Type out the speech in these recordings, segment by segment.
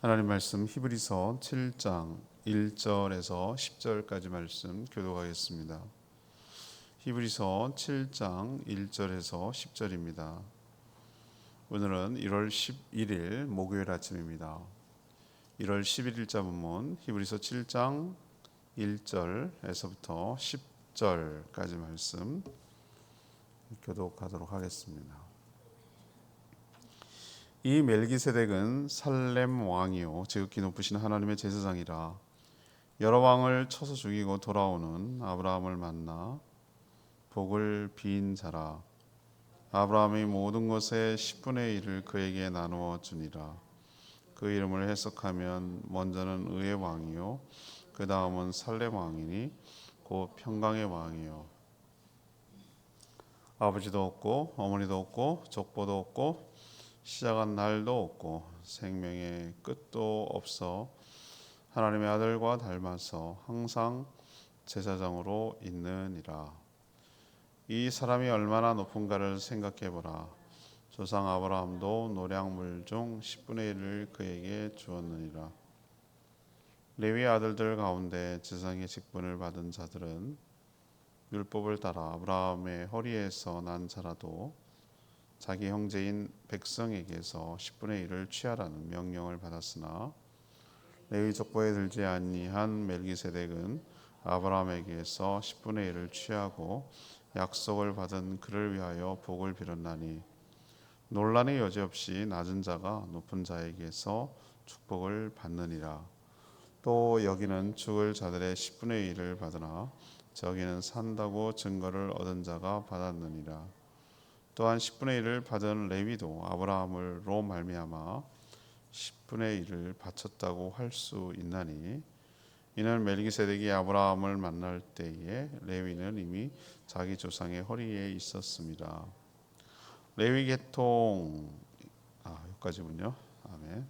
하나님 말씀 히브리서 7장 1절에서 10절까지 말씀 교독하겠습니다. 히브리서 7장 1절에서 10절입니다. 오늘은 1월 11일 목요일 아침입니다. 1월 11일자 본문 히브리서 7장 1절에서부터 10절까지 말씀 교독하도록 하겠습니다. 이 멜기세덱은 살렘 왕이요 지극히 높으신 하나님의 제사장이라. 여러 왕을 쳐서 죽이고 돌아오는 아브라함을 만나 복을 빈 자라. 아브라함이 모든 것의 10분의 1을 그에게 나누어 주니라. 그 이름을 해석하면 먼저는 의의 왕이요 그 다음은 살렘 왕이니 곧 평강의 왕이요. 아버지도 없고 어머니도 없고 족보도 없고 시작한 날도 없고 생명의 끝도 없어 하나님의 아들과 닮아서 항상 제사장으로 있느니라. 이 사람이 얼마나 높은가를 생각해보라. 조상 아브라함도 노량물 중 10분의 1을 그에게 주었느니라. 레위 아들들 가운데 제사장의 직분을 받은 자들은 율법을 따라 아브라함의 허리에서 난 자라도 자기 형제인 백성에게서 10분의 1을 취하라는 명령을 받았으나 레위 족보에 들지 아니한 멜기세덱은 아브라함에게서 10분의 1을 취하고 약속을 받은 그를 위하여 복을 빌었나니 논란의 여지없이 낮은 자가 높은 자에게서 축복을 받느니라. 또 여기는 죽을 자들의 10분의 1을 받으나 저기는 산다고 증거를 얻은 자가 받았느니라. 또한 10분의 1을 받은 레위도 아브라함으로 말미암아 10분의 1을 바쳤다고 할 수 있나니 이는 멜기세덱이 아브라함을 만날 때에 레위는 이미 자기 조상의 허리에 있었습니다. 레위 계통 여기까지군요. 아멘.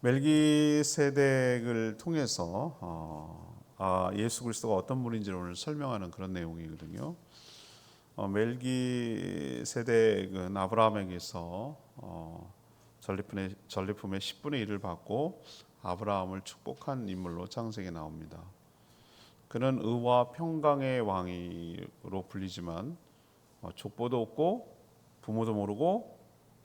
멜기세덱을 통해서 예수 그리스도가 어떤 분인지를 오늘 설명하는 그런 내용이거든요. 멜기세덱은 아브라함에게서 전리품의 10분의 1을 받고 아브라함을 축복한 인물로 창세기에 나옵니다. 그는 의와 평강의 왕으로 불리지만 족보도 없고 부모도 모르고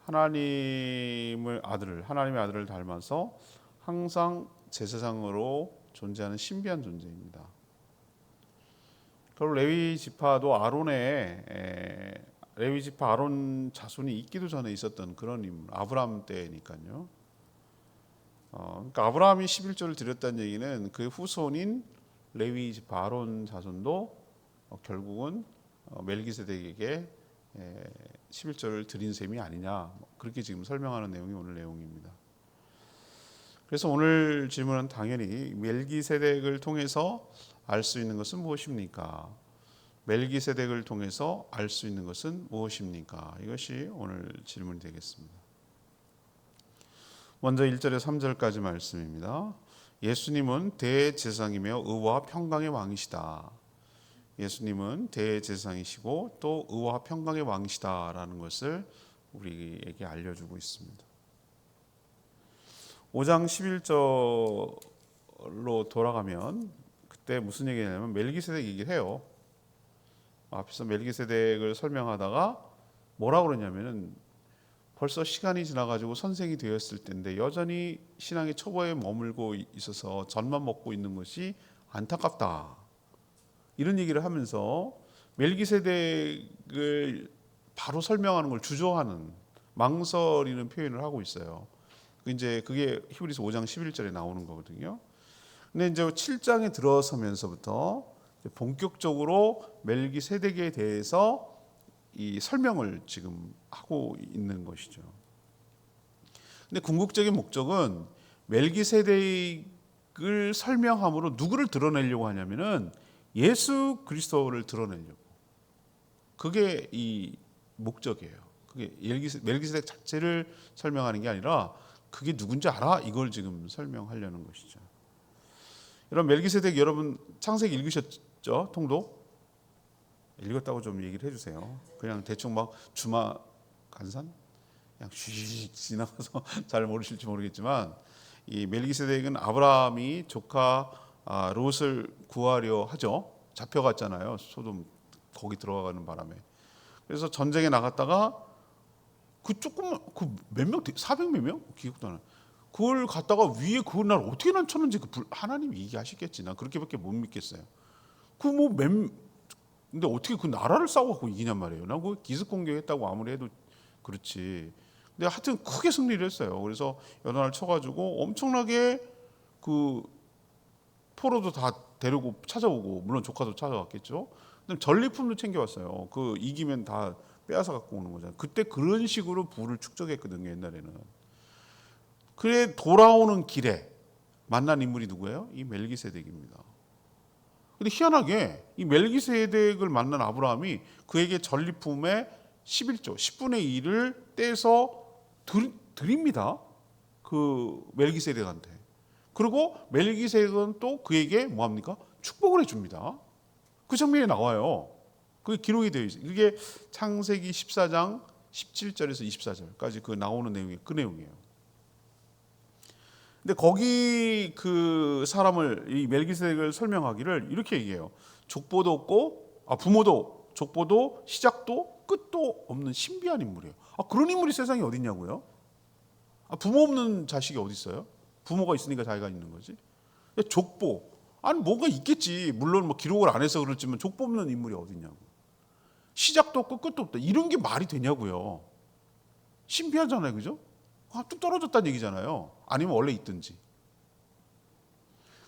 하나님의 아들을 닮아서 항상 제사장으로 존재하는 신비한 존재입니다. 그리고 레위 지파도 레위 지파 아론 자손이 있기도 전에 있었던 그런 인물, 아브라함 때니까요. 그러니까 아브라함이 11조를 드렸다는 얘기는 그 후손인 레위 지파 아론 자손도 결국은 멜기세덱에게 11조를 드린 셈이 아니냐, 그렇게 지금 설명하는 내용이 오늘 내용입니다. 그래서 오늘 질문은 당연히 멜기세덱을 통해서 알 수 있는 것은 무엇입니까? 멜기세덱을 통해서 알 수 있는 것은 무엇입니까? 이것이 오늘 질문이 되겠습니다. 먼저 1절에서 3절까지 말씀입니다. 예수님은 대제사장이며 의와 평강의 왕이시다. 예수님은 대제사장이시고 또 의와 평강의 왕이시다라는 것을 우리에게 알려주고 있습니다. 5장 11절로 돌아가면 그때 무슨 얘기냐면 멜기세덱 얘기를 해요. 앞에서 멜기세덱을 설명하다가 뭐라고 그러냐면은 벌써 시간이 지나가지고 선생이 되었을 때인데 여전히 신앙의 초보에 머물고 있어서 젖만 먹고 있는 것이 안타깝다. 이런 얘기를 하면서 멜기세덱을 바로 설명하는 걸 주저하는, 망설이는 표현을 하고 있어요. 이제 그게 히브리서 5장 11절에 나오는 거거든요. 근데 이제 7장에 들어서면서부터 본격적으로 멜기세덱에 대해서 이 설명을 지금 하고 있는 것이죠. 근데 궁극적인 목적은 멜기세덱을 설명함으로 누구를 드러내려고 하냐면은 예수 그리스도를 드러내려고. 그게 이 목적이에요. 그게 멜기세덱 자체를 설명하는 게 아니라 그게 누군지 알아? 이걸 지금 설명하려는 것이죠. 여러분 멜기세덱 여러분 창세기 읽으셨죠? 통독? 읽었다고 좀 얘기를 해주세요. 그냥 대충 막 주마 간산? 그냥 쥐 지나가서 잘 모르실지 모르겠지만 이 멜기세덱은 아브라함이 조카 롯을 구하려 하죠. 잡혀갔잖아요. 소돔 거기 들어가는 바람에. 그래서 전쟁에 나갔다가 그 조금 그 몇 명, 400 몇 명? 기억도 안 나. 그걸 갖다가 위에 그걸 날 어떻게 난쳤는지 하나님이 얘기하시겠지. 난 그렇게밖에 못 믿겠어요. 근데 어떻게 그 나라를 싸워갖고 이기냔 말이에요. 난 그 기습 공격했다고 아무리 해도 그렇지. 근데 하여튼 크게 승리를 했어요. 그래서 연하를 쳐가지고 엄청나게 그 포로도 다 데리고 찾아오고, 물론 조카도 찾아왔겠죠. 그다음 전리품도 챙겨왔어요. 그 이기면 다 빼앗아 갖고 오는 거잖아요. 그때 그런 식으로 부를 축적했거든요, 옛날에는. 그래 돌아오는 길에 만난 인물이 누구예요? 이 멜기세덱입니다. 근데 희한하게 이 멜기세덱을 만난 아브라함이 그에게 전리품의 11조, 10분의 1을 떼서 드립니다. 그 멜기세덱한테. 그리고 멜기세덱은 또 그에게 뭐합니까? 축복을 해줍니다. 그 장면이 나와요. 그게 기록이 되어 있어요. 그게 창세기 14장 17절에서 24절까지 그 나오는 내용이 그 내용이에요. 근데 거기 그 사람을 이 멜기세덱을 설명하기를 이렇게 얘기해요. 족보도 없고 부모도 족보도 시작도 끝도 없는 신비한 인물이에요. 그런 인물이 세상에 어디 있냐고요? 부모 없는 자식이 어디 있어요? 부모가 있으니까 자기가 있는 거지. 족보 아니 뭔가 있겠지. 물론 뭐 기록을 안 해서 그렇지만 족보 없는 인물이 어디 있냐고. 시작도 없고 끝도 없다. 이런 게 말이 되냐고요. 신비하잖아요, 그죠? 뚝 떨어졌다는 얘기잖아요. 아니면 원래 있든지.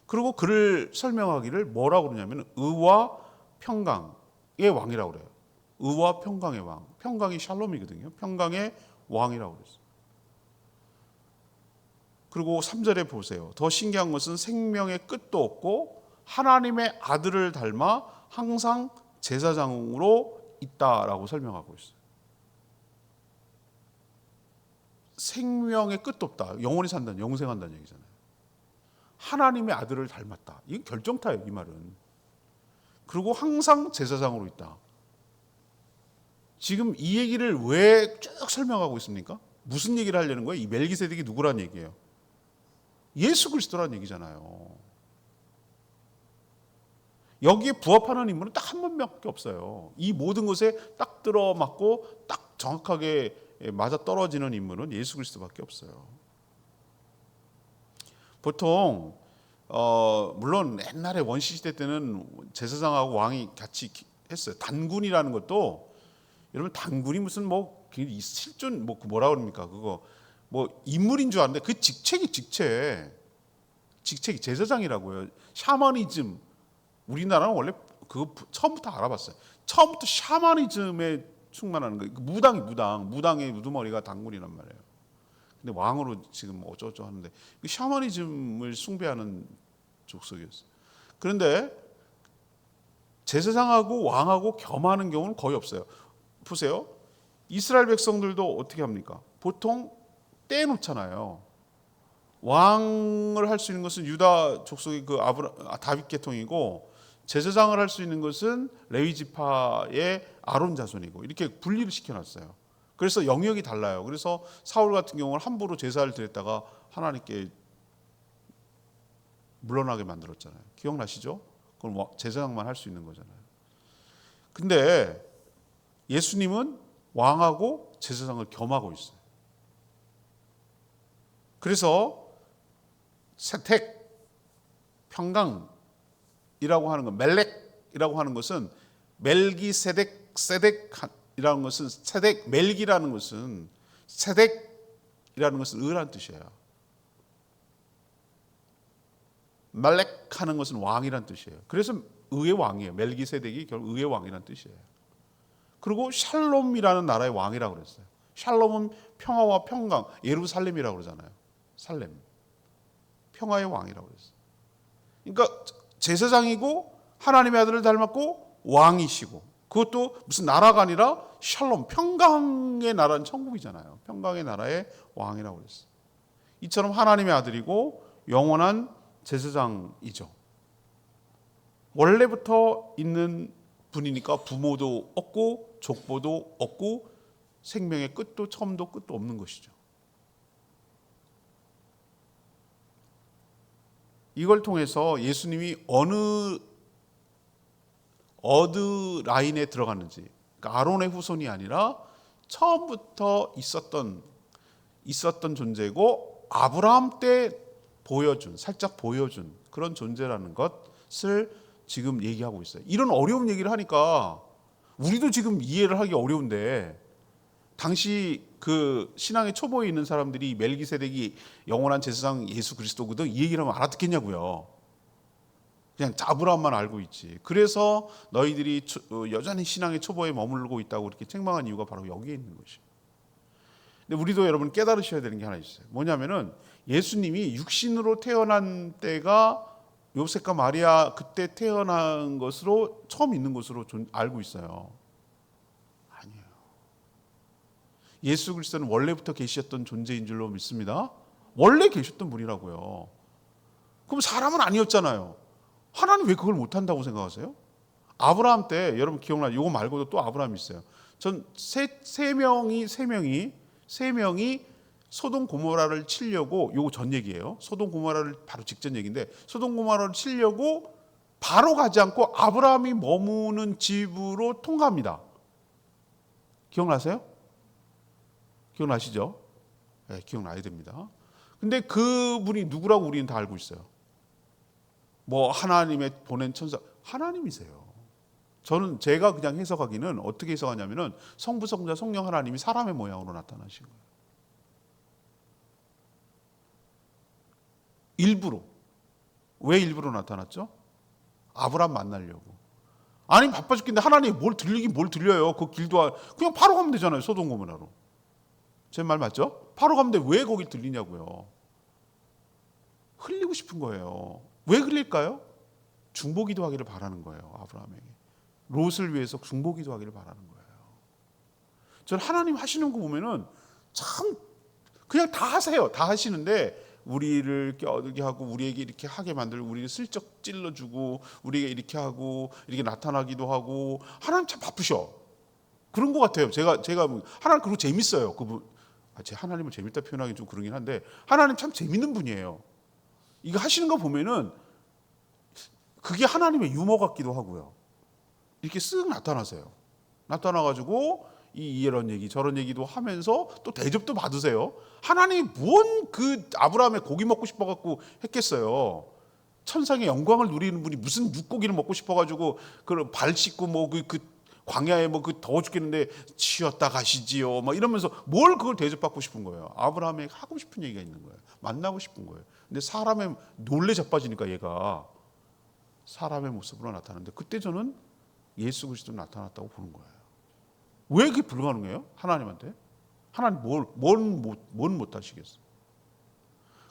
그리고 그를 설명하기를 뭐라고 그러냐면 의와 평강의 왕이라고 그래요. 의와 평강의 왕. 평강이 샬롬이거든요. 평강의 왕이라고 그랬어요. 그리고 3절에 보세요. 더 신기한 것은 생명의 끝도 없고 하나님의 아들을 닮아 항상 제사장으로 있다라고 설명하고 있어요. 생명의 끝도 없다. 영원히 산다는, 영생한다는 얘기잖아요. 하나님의 아들을 닮았다. 이게 결정타예요, 이 말은. 그리고 항상 제사장으로 있다. 지금 이 얘기를 왜 쭉 설명하고 있습니까? 무슨 얘기를 하려는 거예요? 이 멜기세덱이 누구란 얘기예요? 예수 그리스도란 얘기잖아요. 여기에 부합하는 인물은 딱 한 번밖에 없어요. 이 모든 것에 딱 들어맞고 딱 정확하게 맞아 떨어지는 인물은 예수 그리스도밖에 없어요. 보통 물론 옛날에 원시 시대 때는 제사장하고 왕이 같이 했어요. 단군이라는 것도 여러분 단군이 무슨 뭐 실존 뭐라 그럽니까? 그거 뭐 인물인 줄 아는데 그 직책이 제사장이라고요. 샤머니즘 우리나라는 원래 그거 처음부터 알아봤어요. 처음부터 샤머니즘에 충만하는 거예요. 무당의 우두머리가 단군이란 말이에요. 근데 왕으로 지금 어쩌고저쩌고 하는데 샤머니즘을 숭배하는 족속이었어요. 그런데 제사장하고 왕하고 겸하는 경우는 거의 없어요. 보세요. 이스라엘 백성들도 어떻게 합니까? 보통 떼놓잖아요. 왕을 할 수 있는 것은 유다 족속의 그 다윗 계통이고 제사장을 할 수 있는 것은 레위 지파의 아론 자손이고 이렇게 분리를 시켜놨어요. 그래서 영역이 달라요. 그래서 사울 같은 경우는 함부로 제사를 드렸다가 하나님께 물러나게 만들었잖아요. 기억나시죠? 그건 제사장만 할 수 있는 거잖아요. 근데 예수님은 왕하고 제사장을 겸하고 있어요. 그래서 세택, 평강이라고 하는 것, 멜렉이라고 하는 것은 세덱이라는 것은 멜기라는 것은 세덱이라는 것은 의라는 뜻이에요. 말렉하는 것은 왕이란 뜻이에요. 그래서 의의 왕이에요. 멜기세덱이 결국 의의 왕이란 뜻이에요. 그리고 샬롬이라는 나라의 왕이라고 그랬어요. 샬롬은 평화와 평강, 예루살렘이라고 그러잖아요. 살렘. 평화의 왕이라고 그랬어요. 그러니까 제사장이고 하나님의 아들을 닮았고 왕이시고 그것도 무슨 나라가 아니라 샬롬, 평강의 나라는 천국이잖아요. 평강의 나라의 왕이라고 그랬어요. 이처럼 하나님의 아들이고 영원한 제사장이죠. 원래부터 있는 분이니까 부모도 없고 족보도 없고 생명의 끝도 처음도 끝도 없는 것이죠. 이걸 통해서 예수님이 어느 라인에 들어갔는지, 그러니까 아론의 후손이 아니라 처음부터 있었던 존재고 아브라함 때 살짝 보여준 그런 존재라는 것을 지금 얘기하고 있어요. 이런 어려운 얘기를 하니까 우리도 지금 이해를 하기 어려운데, 당시 그 신앙의 초보에 있는 사람들이 멜기세덱이 영원한 제사장 예수 그리스도거든 이 얘기를 하면 알아듣겠냐고요. 그냥 아브라함만 알고 있지. 그래서 너희들이 여전히 신앙의 초보에 머물고 있다고 이렇게 책망한 이유가 바로 여기에 있는 것이에요. 근데 우리도 여러분 깨달으셔야 되는 게 하나 있어요. 뭐냐면은 예수님이 육신으로 태어난 때가 요셉과 마리아 그때 태어난 것으로 처음 있는 것으로 알고 있어요. 아니에요. 예수 그리스도는 원래부터 계셨던 존재인 줄로 믿습니다. 원래 계셨던 분이라고요. 그럼 사람은 아니었잖아요. 하나님 왜 그걸 못한다고 생각하세요? 아브라함 때 여러분 기억나요? 이거 말고도 또 아브라함이 있어요. 전 세 명이 소돔 고모라를 치려고, 요거 전 얘기예요. 소돔 고모라를 바로 직전 얘기인데, 소돔 고모라를 치려고 바로 가지 않고 아브라함이 머무는 집으로 통과합니다. 기억나세요? 기억나시죠? 네, 기억나야 됩니다. 근데 그분이 누구라고 우리는 다 알고 있어요. 뭐 하나님의 보낸 천사, 하나님이세요. 제가 그냥 해석하기는 어떻게 해석하냐면은 성부, 성자, 성령 하나님이 사람의 모양으로 나타나신 거예요. 일부러. 왜 일부러 나타났죠? 아브라함 만나려고. 아니 바빠 죽겠는데 하나님이 뭘 들려요. 그 길도 그냥 바로 가면 되잖아요. 소돔 고모라로. 제 말 맞죠? 바로 가면 돼. 왜 거길 들리냐고요. 흘리고 싶은 거예요. 왜 흘릴까요? 중보기도 하기를 바라는 거예요. 아브라함에게. 롯을 위해서 중보기도 하기를 바라는 거예요. 저는 하나님 하시는 거 보면은 참 그냥 다 하세요. 다 하시는데 우리를 껴들게 하고 우리에게 이렇게 하게 만들고 우리를 슬쩍 찔러주고 우리에게 이렇게 하고 이렇게 나타나기도 하고, 하나님 참 바쁘셔. 그런 것 같아요. 제가 하나님 그리고 재밌어요. 그분. 제 하나님을 재밌다 표현하기 좀 그러긴 한데 하나님 참 재밌는 분이에요. 이거 하시는 거 보면은 그게 하나님의 유머 같기도 하고요. 이렇게 쓱 나타나세요. 나타나가지고 이런 얘기 저런 얘기도 하면서 또 대접도 받으세요. 하나님이 뭔 그 아브라함의 고기 먹고 싶어갖고 했겠어요. 천상의 영광을 누리는 분이 무슨 육고기를 먹고 싶어가지고 그 발 씻고 뭐 그 광야에 뭐 그 더워 죽겠는데 치었다 가시지요. 막 이러면서 뭘 그걸 대접받고 싶은 거예요. 아브라함에게 하고 싶은 얘기가 있는 거예요. 만나고 싶은 거예요. 근데 사람의 놀래 자빠지니까 얘가 사람의 모습으로 나타나는데, 그때 저는 예수 그리스도 나타났다고 보는 거예요. 왜 그게 불가능해요? 하나님한테? 하나님 뭘 못하시겠어요?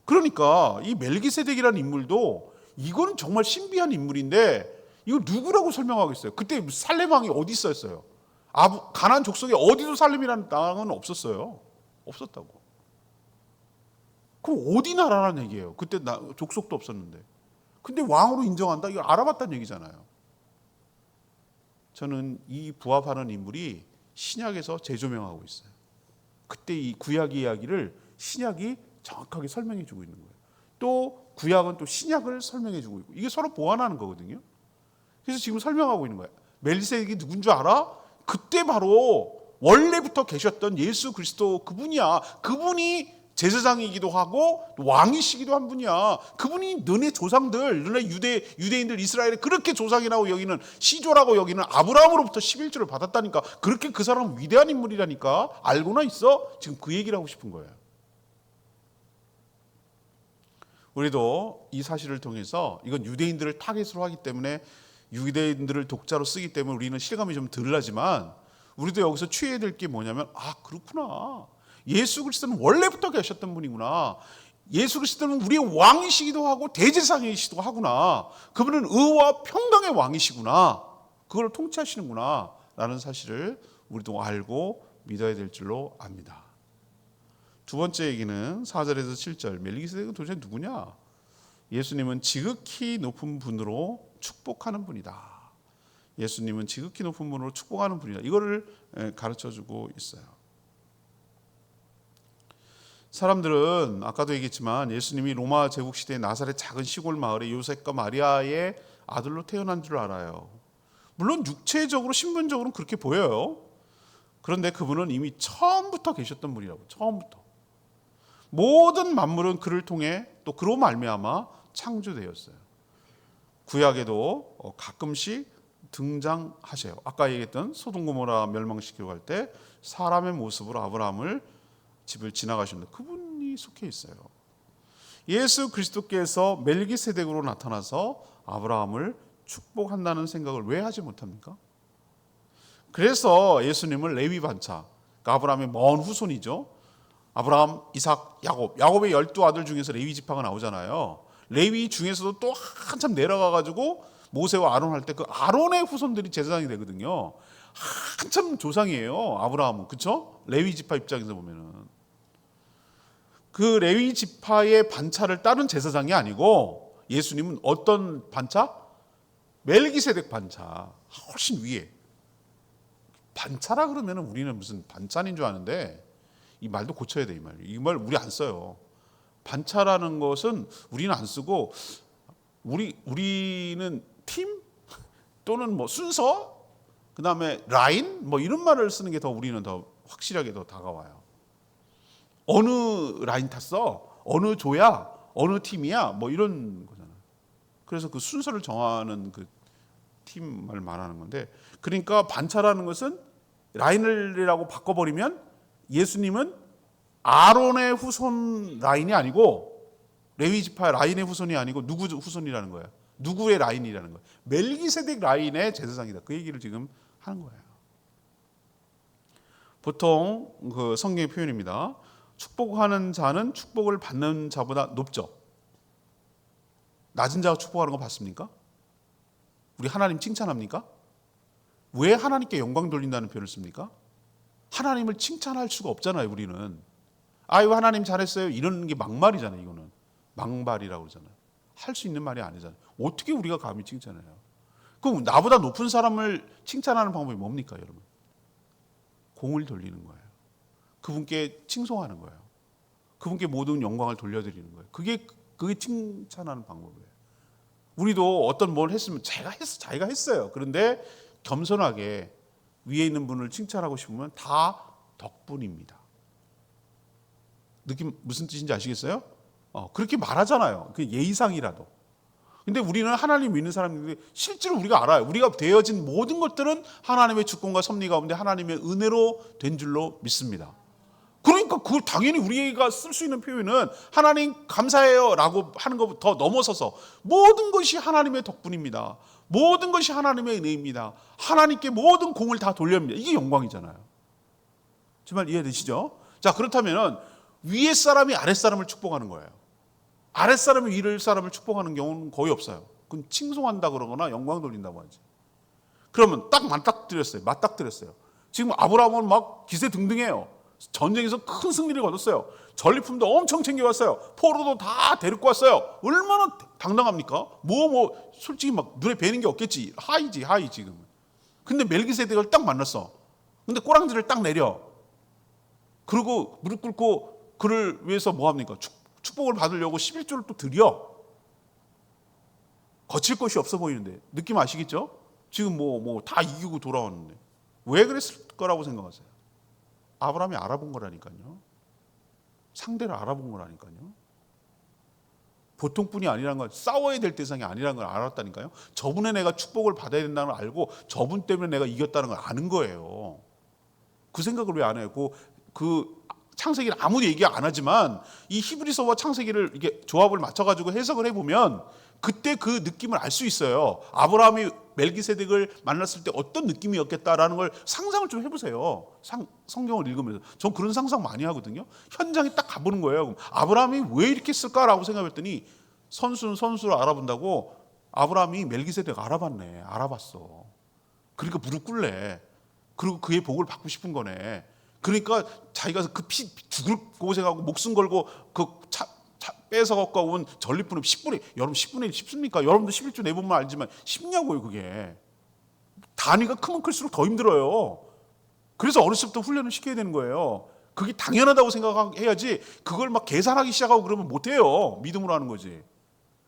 그러니까 이 멜기세덱이라는 인물도 이거는 정말 신비한 인물인데 이거 누구라고 설명하겠어요? 그때 살렘 왕이 어디 있었어요? 가나안 족속에 어디도 살렘이라는 땅은 없었어요. 없었다고. 그럼 어디 나라라는 얘기예요? 그때 족속도 없었는데. 근데 왕으로 인정한다? 이거 알아봤다는 얘기잖아요. 저는 이 부합하는 인물이 신약에서 재조명하고 있어요. 그때 이 구약 이야기를 신약이 정확하게 설명해 주고 있는 거예요. 또 구약은 또 신약을 설명해 주고 있고, 이게 서로 보완하는 거거든요. 그래서 지금 설명하고 있는 거예요. 멜기세덱이 누군 줄 알아? 그때 바로 원래부터 계셨던 예수 그리스도 그분이야. 그분이 제사장이기도 하고 왕이시기도 한 분이야. 그분이 너네 조상들, 너네 유대인들 이스라엘에 그렇게 조상이라고 여기는, 시조라고 여기는 아브라함으로부터 11조를 받았다니까. 그렇게 그 사람은 위대한 인물이라니까. 알고나 있어? 지금 그 얘기를 하고 싶은 거예요. 우리도 이 사실을 통해서, 이건 유대인들을 타겟으로 하기 때문에 유대인들을 독자로 쓰기 때문에 우리는 실감이 좀 덜 나지만, 우리도 여기서 취해야 될 게 뭐냐면, 그렇구나. 예수 그리스도는 원래부터 계셨던 분이구나. 예수 그리스도는 우리의 왕이시기도 하고 대제사장이시기도 하구나. 그분은 의와 평강의 왕이시구나. 그걸 통치하시는구나 라는 사실을 우리도 알고 믿어야 될 줄로 압니다. 두 번째 얘기는 4절에서 7절. 멜기세덱은 도대체 누구냐? 예수님은 지극히 높은 분으로 축복하는 분이다. 예수님은 지극히 높은 분으로 축복하는 분이다. 이거를 가르쳐주고 있어요. 사람들은 아까도 얘기했지만 예수님이 로마 제국 시대의 나사렛 작은 시골 마을에 요셉과 마리아의 아들로 태어난 줄 알아요. 물론 육체적으로 신분적으로는 그렇게 보여요. 그런데 그분은 이미 처음부터 계셨던 분이라고. 처음부터 모든 만물은 그를 통해 또 그로 말미암아 창조되었어요. 구약에도 가끔씩 등장하세요. 아까 얘기했던 소돔 고모라 멸망시키러 갈 때 사람의 모습으로 아브라함을 집을 지나가셨는데 그분이 속해 있어요. 예수 그리스도께서 멜기세덱으로 나타나서 아브라함을 축복한다는 생각을 왜 하지 못합니까? 그래서 예수님을 레위 반차, 그러니까 아브라함의 먼 후손이죠. 아브라함, 이삭, 야곱의 12아들 중에서 레위 지파가 나오잖아요. 레위 중에서도 또 한참 내려가가지고 모세와 아론 할 때 그 아론의 후손들이 제사장이 되거든요. 한참 조상이에요, 아브라함은. 그렇죠? 레위 지파 입장에서 보면은 그 레위 지파의 반차를 따른 제사장이 아니고 예수님은 어떤 반차? 멜기세덱 반차. 훨씬 위에. 반차라 그러면 우리는 무슨 반찬인 줄 아는데 이 말도 고쳐야 돼. 이 말 우리 안 써요. 반차라는 것은 우리는 안 쓰고 우리는 팀 또는 뭐 순서 그다음에 라인 뭐 이런 말을 쓰는 게 더 우리는 더 확실하게 더 다가와요. 어느 라인 탔어? 어느 조야? 어느 팀이야? 뭐 이런 거잖아요. 그래서 그 순서를 정하는 그 팀을 말하는 건데, 그러니까 반차라는 것은 라인이라고 바꿔버리면 예수님은 아론의 후손 라인이 아니고 레위 지파 라인의 후손이 아니고 누구 후손이라는 거야? 누구의 라인이라는 거야? 멜기세덱 라인의 제사장이다. 그 얘기를 지금 하는 거예요. 보통 그 성경의 표현입니다. 축복하는 자는 축복을 받는 자보다 높죠. 낮은 자가 축복하는 거 봤습니까? 우리 하나님 칭찬합니까? 왜 하나님께 영광 돌린다는 표현을 씁니까? 하나님을 칭찬할 수가 없잖아요, 우리는. 아유, 하나님 잘했어요. 이런 게 막말이잖아요, 이거는. 망발이라고 그러잖아요. 할 수 있는 말이 아니잖아요. 어떻게 우리가 감히 칭찬해요? 그럼 나보다 높은 사람을 칭찬하는 방법이 뭡니까, 여러분? 공을 돌리는 거예요. 그분께 칭송하는 거예요. 그분께 모든 영광을 돌려드리는 거예요. 그게 칭찬하는 방법이에요. 우리도 어떤 뭘 했으면 자기가 했어요. 그런데 겸손하게 위에 있는 분을 칭찬하고 싶으면 다 덕분입니다. 느낌 무슨 뜻인지 아시겠어요? 그렇게 말하잖아요. 그 예의상이라도. 근데 우리는 하나님 믿는 사람인데 실제로 우리가 알아요. 우리가 되어진 모든 것들은 하나님의 주권과 섭리 가운데 하나님의 은혜로 된 줄로 믿습니다. 그러니까 그 당연히 우리가 쓸 수 있는 표현은 하나님 감사해요 라고 하는 것부터 넘어서서 모든 것이 하나님의 덕분입니다. 모든 것이 하나님의 은혜입니다. 하나님께 모든 공을 다 돌립니다. 이게 영광이잖아요. 정말 이해되시죠? 자, 그렇다면 위에 사람이 아랫 사람을 축복하는 거예요. 아랫 사람이 위를 사람을 축복하는 경우는 거의 없어요. 그건 칭송한다 그러거나 영광 돌린다고 하지. 그러면 딱 맞닥뜨렸어요. 지금 아브라함은 막 기세등등해요. 전쟁에서 큰 승리를 거뒀어요. 전리품도 엄청 챙겨왔어요. 포로도 다 데리고 왔어요. 얼마나 당당합니까? 솔직히 막 눈에 뵈는 게 없겠지. 하이 지금. 근데 멜기세덱을 딱 만났어. 근데 꼬랑지를 딱 내려. 그리고 무릎 꿇고 그를 위해서 뭐 합니까? 축복을 받으려고 11조를 또 드려. 거칠 것이 없어 보이는데 느낌 아시겠죠? 지금 다 이기고 돌아왔는데 왜 그랬을 거라고 생각하세요? 아브라함이 알아본 거라니까요. 상대를 알아본 거라니까요. 보통뿐이 아니라는 건 싸워야 될 대상이 아니라는 걸 알았다니까요. 저분의 내가 축복을 받아야 된다는 걸 알고 저분 때문에 내가 이겼다는 걸 아는 거예요. 그 생각을 왜 안 해요? 그 창세기를 아무도 얘기 안 하지만 이 히브리서와 창세기를 이렇게 조합을 맞춰가지고 해석을 해보면 그때 그 느낌을 알 수 있어요. 아브라함이 멜기세덱을 만났을 때 어떤 느낌이었겠다라는 걸 상상을 좀 해보세요. 성경을 읽으면서. 전 그런 상상 많이 하거든요. 현장에 딱 가보는 거예요. 그럼 아브라함이 왜 이렇게 했을까라고 생각했더니 선수는 선수를 알아본다고 아브라함이 멜기세덱 알아봤어. 그러니까 무릎 꿇래. 그리고 그의 복을 받고 싶은 거네. 그러니까 자기가 그 피 죽을 고생하고 목숨 걸고 그 뺏어 갖고 온 전리품을 10분의 여러분 10분의 1 쉽습니까? 여러분도 11조 내보면 알지만 쉽냐고요. 그게 단위가 크면 클수록 더 힘들어요. 그래서 어렸을 때부터 훈련을 시켜야 되는 거예요. 그게 당연하다고 생각해야지 그걸 막 계산하기 시작하고 그러면 못해요. 믿음으로 하는 거지.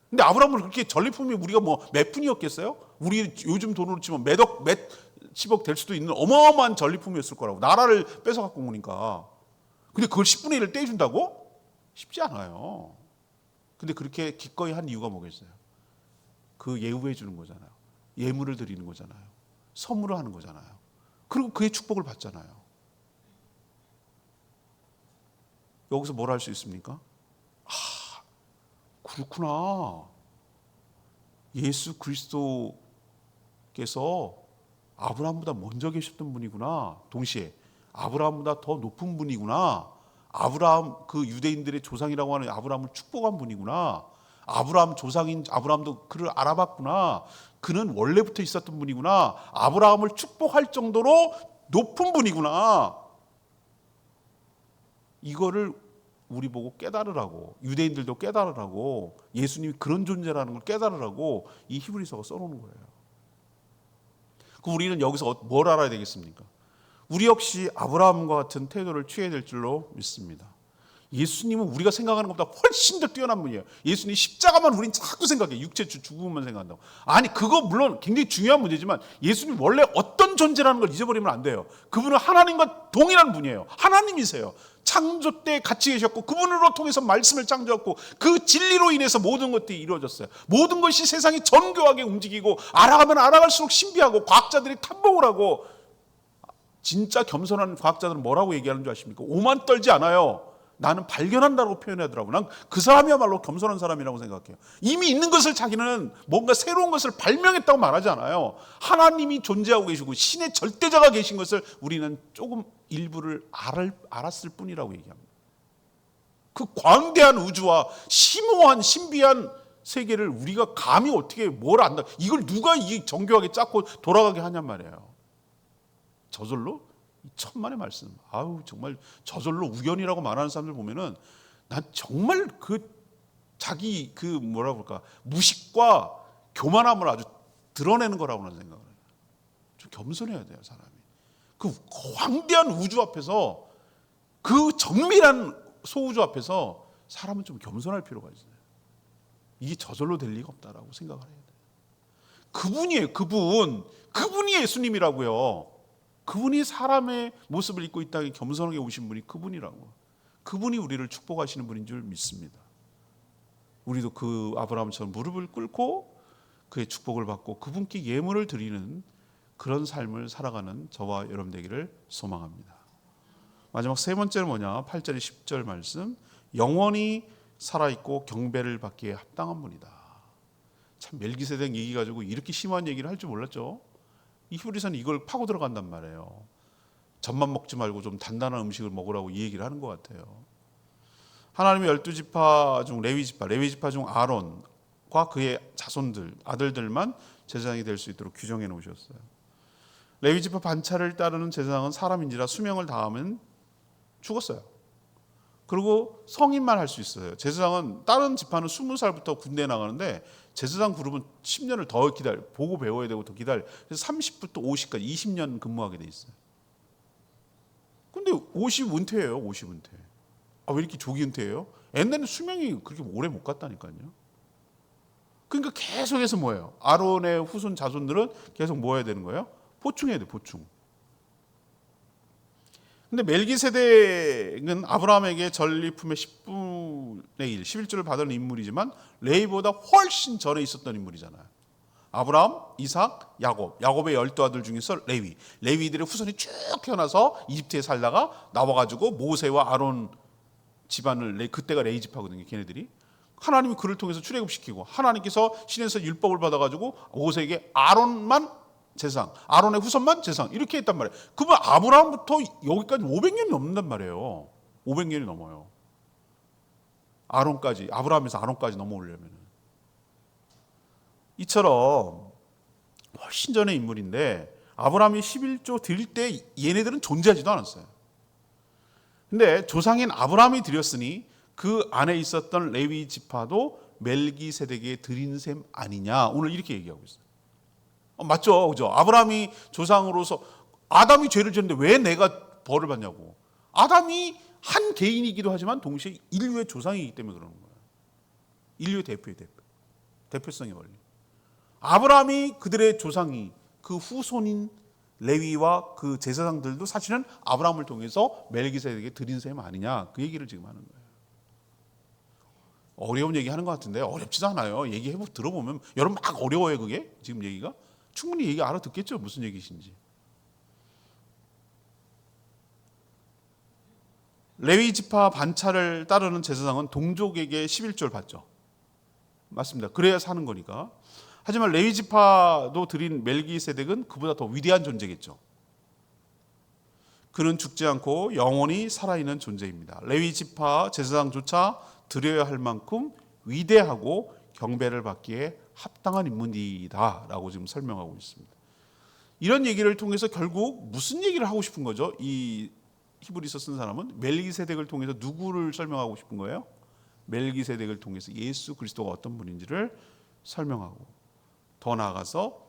근데 아브라함은 그렇게 전리품이 우리가 뭐 몇 푼이었겠어요? 우리 요즘 돈으로 치면 몇십억 될 수도 있는 어마어마한 전리품이었을 거라고. 나라를 뺏어갖고 오니까. 근데 그걸 10분의 1을 떼준다고? 쉽지 않아요. 근데 그렇게 기꺼이 한 이유가 뭐겠어요? 그 예우해 주는 거잖아요. 예물을 드리는 거잖아요. 선물을 하는 거잖아요. 그리고 그의 축복을 받잖아요. 여기서 뭘 할 수 있습니까? 그렇구나. 예수 그리스도께서 아브라함보다 먼저 계셨던 분이구나. 동시에 아브라함보다 더 높은 분이구나. 아브라함, 그 유대인들의 조상이라고 하는 아브라함을 축복한 분이구나. 아브라함 조상인 아브라함도 그를 알아봤구나. 그는 원래부터 있었던 분이구나. 아브라함을 축복할 정도로 높은 분이구나. 이거를 우리 보고 깨달으라고, 유대인들도 깨달으라고, 예수님이 그런 존재라는 걸 깨달으라고 이 히브리서가 써놓은 거예요. 그럼 우리는 여기서 뭘 알아야 되겠습니까? 우리 역시 아브라함과 같은 태도를 취해야 될 줄로 믿습니다. 예수님은 우리가 생각하는 것보다 훨씬 더 뛰어난 분이에요. 예수님 십자가만 우린 자꾸 생각해. 육체 죽음만 생각한다고. 아니, 그거 물론 굉장히 중요한 문제지만 예수님 원래 어떤 존재라는 걸 잊어버리면 안 돼요. 그분은 하나님과 동일한 분이에요. 하나님이세요. 창조 때 같이 계셨고 그분으로 통해서 말씀을 창조했고 그 진리로 인해서 모든 것들이 이루어졌어요. 모든 것이 세상이 정교하게 움직이고 알아가면 알아갈수록 신비하고 과학자들이 탐복을 하고, 진짜 겸손한 과학자들은 뭐라고 얘기하는 줄 아십니까? 오만 떨지 않아요. 나는 발견한다고 표현하더라고요. 난 그 사람이야말로 겸손한 사람이라고 생각해요. 이미 있는 것을 자기는 뭔가 새로운 것을 발명했다고 말하지 않아요. 하나님이 존재하고 계시고 신의 절대자가 계신 것을 우리는 조금 일부를 알았을 뿐이라고 얘기합니다. 그 광대한 우주와 심오한 신비한 세계를 우리가 감히 어떻게 뭘 안다. 이걸 누가 이 정교하게 짰고 돌아가게 하냔 말이에요. 저절로? 천만의 말씀. 아우, 정말 저절로 우연이라고 말하는 사람들 보면은 난 정말 그 자기 그 뭐라 그럴까 무식과 교만함을 아주 드러내는 거라고 는 생각을 해요. 좀 겸손해야 돼요, 사람이. 그 광대한 우주 앞에서, 그 정밀한 소우주 앞에서 사람은 좀 겸손할 필요가 있어요. 이게 저절로 될 리가 없다라고 생각을 해야 돼요. 그분이에요, 그분이 예수님이라고요. 그분이 사람의 모습을 입고 이 땅에 겸손하게 오신 분이 그분이라고. 그분이 우리를 축복하시는 분인 줄 믿습니다. 우리도 그 아브라함처럼 무릎을 꿇고 그의 축복을 받고 그분께 예물을 드리는 그런 삶을 살아가는 저와 여러분 되기를 소망합니다. 마지막 세 번째는 뭐냐? 8절에 10절 말씀. 영원히 살아있고 경배를 받기에 합당한 분이다. 참, 멜기세덱 얘기 가지고 이렇게 심한 얘기를 할 줄 몰랐죠. 이 히브리서는 이걸 파고 들어간단 말이에요. 젖만 먹지 말고 좀 단단한 음식을 먹으라고 이 얘기를 하는 것 같아요. 하나님의 12지파 중 레위지파 중 아론과 그의 자손들, 아들들만 제사장이 될 수 있도록 규정해 놓으셨어요. 레위지파 반차를 따르는 제사장은 사람인지라 수명을 다하면 죽었어요. 그리고 성인만 할 수 있어요. 제사장은 다른 지파는 20살부터 군대에 나가는데 제사장 그룹은 10년을 더 보고 배워야 되고 더 기다려. 그래서 30부터 50까지 20년 근무하게 돼 있어요. 근데 50 은퇴예요. 50 은퇴. 왜 이렇게 조기 은퇴해요? 옛날에는 수명이 그렇게 오래 못 갔다니까요. 그러니까 계속해서 뭐예요? 아론의 후손 자손들은 계속 뭐 해야 되는 거예요? 보충해야 돼, 보충. 근데 멜기세덱은 아브라함에게 전리품의 10분의 1, 11조를 받은 인물이지만 레위보다 훨씬 전에 있었던 인물이잖아요. 아브라함, 이삭, 야곱의 12아들 중에서 레위들의 후손이 쭉 태어나서 이집트에 살다가 나와가지고 모세와 아론 집안을, 그때가 레위 지파거든요, 걔네들이. 하나님이 그를 통해서 출애굽시키고 하나님께서 신에서 율법을 받아가지고 모세에게 아론만 제사장, 아론의 후손만 제사장 이렇게 했단 말이에요. 그러면 아브라함부터 여기까지 500년이 넘는단 말이에요. 500년이 넘어요. 아론까지, 아브라함에서 아론까지 넘어오려면. 이처럼 훨씬 전의 인물인데 아브라함이 11조 드릴 때 얘네들은 존재하지도 않았어요. 근데 조상인 아브라함이 드렸으니 그 안에 있었던 레위 지파도 멜기세덱에 드린 셈 아니냐, 오늘 이렇게 얘기하고 있어요. 맞죠, 그죠? 아브라함이 조상으로서 아담이 죄를 지었는데 왜 내가 벌을 받냐고. 아담이 한 개인이기도 하지만 동시에 인류의 조상이기 때문에 그러는 거예요. 인류의 대표성의 원리. 아브라함이 그들의 조상이 그 후손인 레위와 그 제사장들도 사실은 아브라함을 통해서 멜기세덱에게 드린 셈 아니냐, 그 얘기를 지금 하는 거예요. 어려운 얘기 하는 것 같은데 어렵지도 않아요. 얘기해보고 들어보면 여러분 막 어려워요. 그게 지금 얘기가 충분히 얘기 알아듣겠죠, 무슨 얘기신지. 레위 지파 반차를 따르는 제사장은 동족에게 11조를 받죠. 맞습니다. 그래야 사는 거니까. 하지만 레위 지파도 드린 멜기세덱은 그보다 더 위대한 존재겠죠. 그는 죽지 않고 영원히 살아있는 존재입니다. 레위 지파 제사장조차 드려야 할 만큼 위대하고 경배를 받기에 합당한 인물이다라고 지금 설명하고 있습니다. 이런 얘기를 통해서 결국 무슨 얘기를 하고 싶은 거죠? 이 히브리서 쓴 사람은 멜기세덱을 통해서 누구를 설명하고 싶은 거예요? 멜기세덱을 통해서 예수 그리스도가 어떤 분인지를 설명하고, 더 나아가서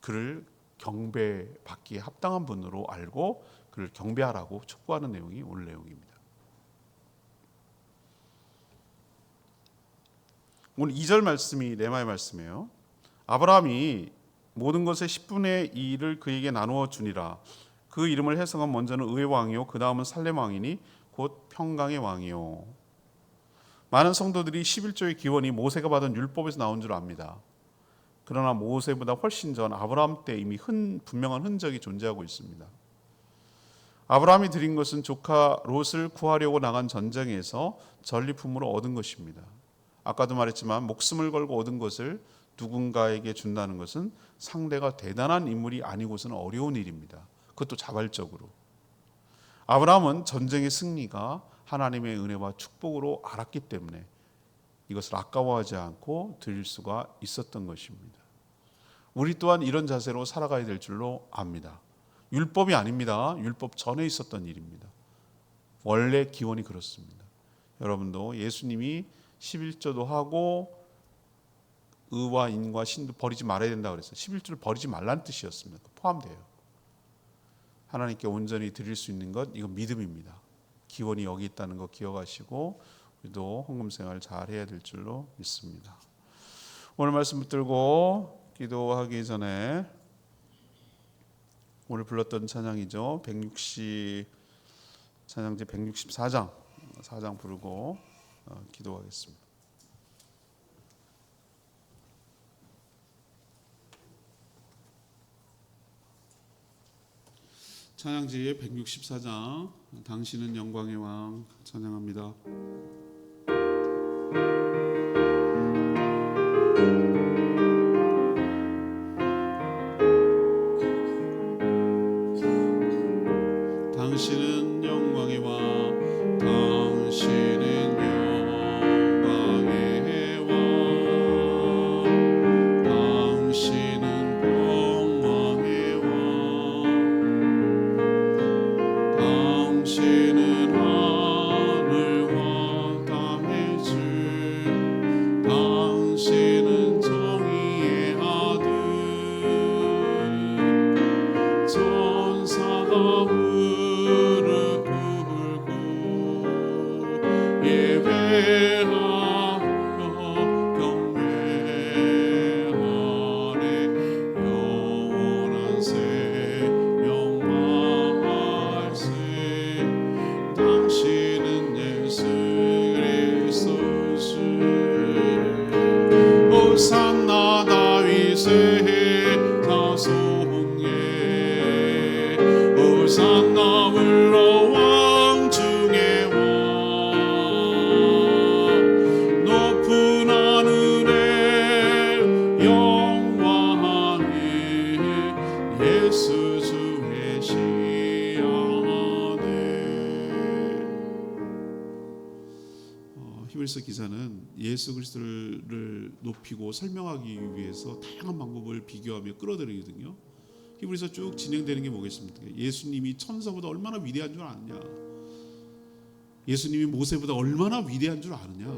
그를 경배받기에 합당한 분으로 알고 그를 경배하라고 촉구하는 내용이 오늘 내용입니다. 오늘 2절 말씀이 레마의 말씀이에요. 아브라함이 모든 것의 10분의 2를 그에게 나누어 주니라. 그 이름을 해석한 먼저는 의의 왕이요 그 다음은 살렘 왕이니 곧 평강의 왕이요. 많은 성도들이 11조의 기원이 모세가 받은 율법에서 나온 줄 압니다. 그러나 모세보다 훨씬 전 아브라함 때 이미 분명한 흔적이 존재하고 있습니다. 아브라함이 드린 것은 조카 롯을 구하려고 나간 전쟁에서 전리품으로 얻은 것입니다. 아까도 말했지만 목숨을 걸고 얻은 것을 누군가에게 준다는 것은 상대가 대단한 인물이 아니고서는 어려운 일입니다. 그것도 자발적으로. 아브라함은 전쟁의 승리가 하나님의 은혜와 축복으로 알았기 때문에 이것을 아까워하지 않고 드릴 수가 있었던 것입니다. 우리 또한 이런 자세로 살아가야 될 줄로 압니다. 율법이 아닙니다. 율법 전에 있었던 일입니다. 원래 기원이 그렇습니다. 여러분도 예수님이 11조도 하고 의와 인과 신도 버리지 말아야 된다고 그랬어요. 11조를 버리지 말라는 뜻이었습니다. 포함돼요. 하나님께 온전히 드릴 수 있는 것, 이건 믿음입니다. 기원이 여기 있다는 거 기억하시고 우리도 헌금생활 잘 해야 될 줄로 믿습니다. 오늘 말씀 붙들고 기도하기 전에 오늘 불렀던 찬양이죠. 찬양지 164장 4장 부르고 기도하겠습니다. 찬양지 164장 당신은 영광의 왕 찬양합니다. 당신은 영광의 왕 당신은 영광의 왕 당신은 평강의 왕 당신은 하늘과 땅의 주 당신은 정의의 아들 천사가 무릎 꿇고 예배하며 경배하네 영원한 생명 말씀 당신은 예수 그리스도 주 호산나 다윗의 자손에 호산나 물러왕 중의 왕 높은 하늘에 영광하네 예수 주의 시아네. 히브리서 기자는 예수 그리스도를 높이고 설명하기 위해서 다양한 방법을 비교하며 끌어들이거든요. 히브리서 쭉 진행되는 게 뭐겠습니까? 예수님이 천사보다 얼마나 위대한 줄 아느냐? 예수님이 모세보다 얼마나 위대한 줄 아느냐?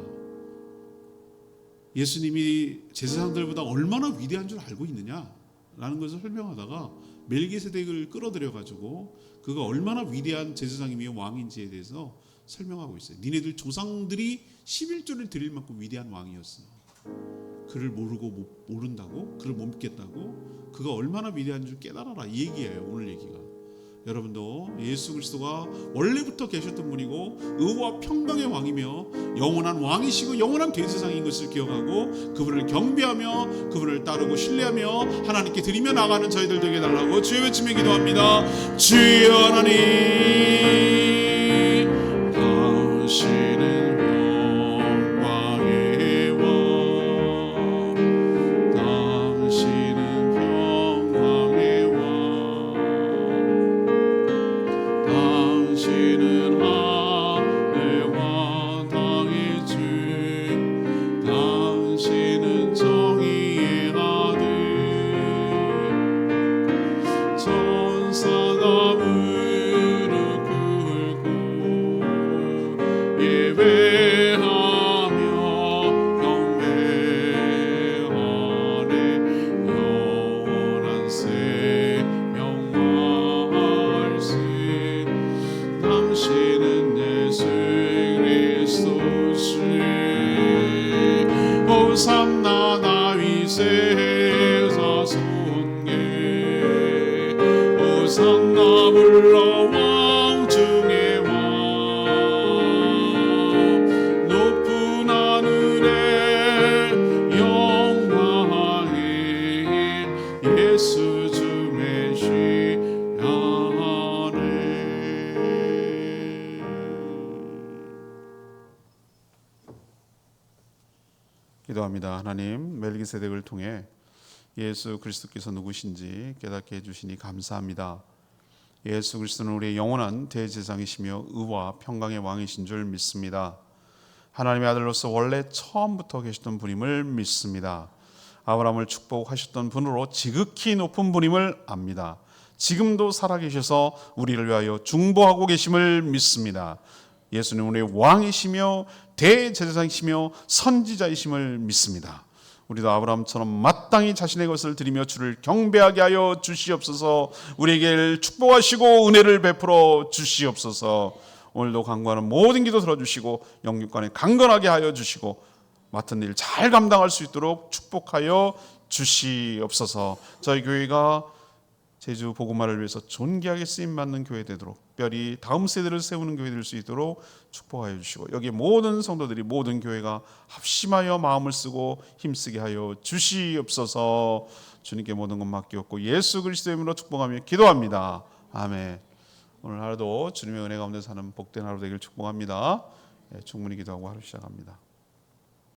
예수님이 제사장들보다 얼마나 위대한 줄 알고 있느냐? 라는 것을 설명하다가 멜기세덱을 끌어들여 가지고 그가 얼마나 위대한 제사장이며 왕인지에 대해서 설명하고 있어요. 니네들 조상들이 11조를 드릴 만큼 위대한 왕이었어. 그를 모르고 모른다고? 그를 못 믿겠다고? 그가 얼마나 위대한 줄 깨달아라, 이 얘기예요. 오늘 얘기가. 여러분도 예수 그리스도가 원래부터 계셨던 분이고 의와 평강의 왕이며 영원한 왕이시고 영원한 대제사장인 것을 기억하고 그분을 경배하며 그분을 따르고 신뢰하며 하나님께 드리며 나가는 저희들 되게 해달라고 주의 외치며 기도합니다. 주여 하나님, 당신은 영광의 왕, 당신은 평강의 왕, 당신은 하늘과 땅의 주, 당신은 정의의 아들, 천사가 무릎 꿇고 예배하며 경배하네. 영원한 생명과 말씀, 당신은 예수 그리스도시. 호산나 다윗의 자손께, 호산나 불러 왕 중의 왕, 높은 하늘에 영광에 예수 주 메시아네. 기도합니다. 하나님, 멜기세덱을 통해 예수 그리스도께서 누구신지 깨닫게 해주시니 감사합니다. 예수 그리스도는 우리의 영원한 대제사장이시며 의와 평강의 왕이신 줄 믿습니다. 하나님의 아들로서 원래 처음부터 계시던 분임을 믿습니다. 아브라함을 축복하셨던 분으로 지극히 높은 분임을 압니다. 지금도 살아계셔서 우리를 위하여 중보하고 계심을 믿습니다. 예수는 우리의 왕이시며 대제사장이시며 선지자이심을 믿습니다. 우리도 아브라함처럼 마땅히 자신의 것을 드리며 주를 경배하게 하여 주시옵소서. 우리에게 축복하시고 은혜를 베풀어 주시옵소서. 오늘도 간구하는 모든 기도 들어주시고 영육간에 강건하게 하여 주시고 맡은 일 잘 감당할 수 있도록 축복하여 주시옵소서. 저희 교회가 제주 복음화를 위해서 존귀하게 쓰임받는 교회 되도록, 특별히 다음 세대를 세우는 교회 될 수 있도록 축복하여 주시고, 여기 모든 성도들이, 모든 교회가 합심하여 마음을 쓰고 힘쓰게 하여 주시옵소서. 주님께 모든 것 맡기옵고 예수 그리스도의 이름으로 축복하며 기도합니다. 아멘. 오늘 하루도 주님의 은혜 가운데 사는 복된 하루 되길 축복합니다. 충분히 기도하고 하루 시작합니다.